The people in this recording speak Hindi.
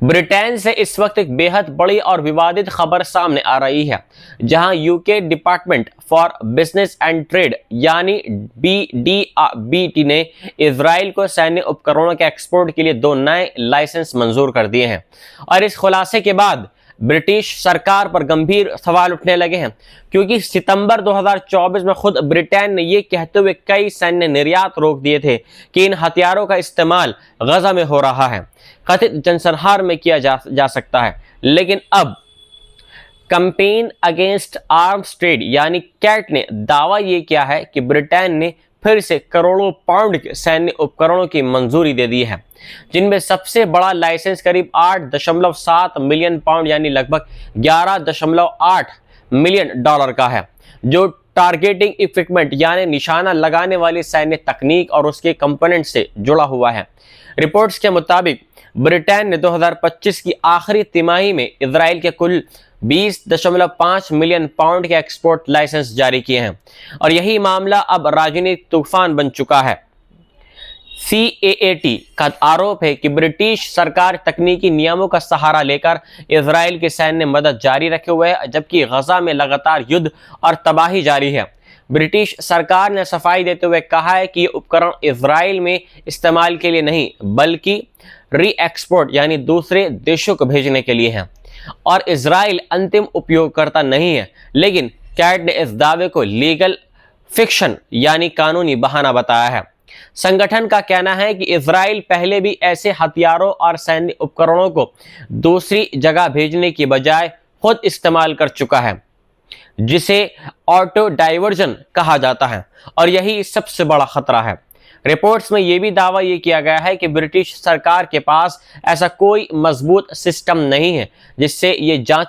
ब्रिटेन से इस वक्त एक बेहद बड़ी और विवादित खबर सामने आ रही है, जहां UK department for business and trade यानी BDBT ने इजराइल को सैन्य उपकरणों के एक्सपोर्ट के लिए 2 नए लाइसेंस मंजूर कर दिए हैं। और इस खुलासे के बाद ब्रिटिश सरकार पर गंभीर सवाल उठने लगे हैं, क्योंकि सितंबर 2024 में खुद ब्रिटेन ने यह कहते हुए कई सैन्य निर्यात रोक दिए थे कि इन हथियारों का इस्तेमाल गजा में हो रहा है, कथित जनसंहार में किया जा सकता है। लेकिन अब कैंपेन अगेंस्ट आर्म्स ट्रेड यानी कैट ने दावा यह किया है कि ब्रिटेन ने फिर से करोड़ों पाउंड के सैन्य उपकरणों की मंजूरी दे दी है, जिनमें सबसे बड़ा लाइसेंस करीब 8.7 मिलियन पाउंड यानी लगभग 11.8 मिलियन डॉलर का है, जो टारगेटिंग इक्विपमेंट यानी निशाना लगाने वाली सैन्य तकनीक और उसके कंपोनेंट से जुड़ा हुआ है। रिपोर्ट्स के मुताबिक ब्रिटेन ने 2025 की आखिरी तिमाही में इजराइल के कुल 20.5 मिलियन पाउंड के एक्सपोर्ट लाइसेंस जारी किए हैं, और यही मामला अब राजनीतिक तूफान बन चुका है। CAAT का आरोप है कि ब्रिटिश सरकार तकनीकी नियमों का सहारा लेकर इजराइल की सैन्य मदद जारी रखे हुए है, जबकि गजा में लगातार युद्ध और तबाही जारी है। ब्रिटिश सरकार ने सफाई देते हुए कहा है कि ये उपकरण इजराइल में इस्तेमाल के लिए नहीं, बल्कि री एक्सपोर्ट यानी दूसरे देशों को भेजने के लिए है, और इजराइल अंतिम उपयोगकर्ता नहीं है। लेकिन कैट ने इस दावे को लीगल फिक्शन यानी कानूनी बहाना बताया है। संगठन का कहना है कि इजराइल पहले भी ऐसे हथियारों और सैन्य उपकरणों को दूसरी जगह भेजने की बजाय खुद इस्तेमाल कर चुका है, जिसे ऑटो डाइवर्जन कहा जाता है, और यही सबसे बड़ा खतरा है। रिपोर्ट्स में यह भी दावा किया गया है कि ब्रिटिश सरकार के पास ऐसा कोई मजबूत सिस्टम नहीं है जिससे ये जांच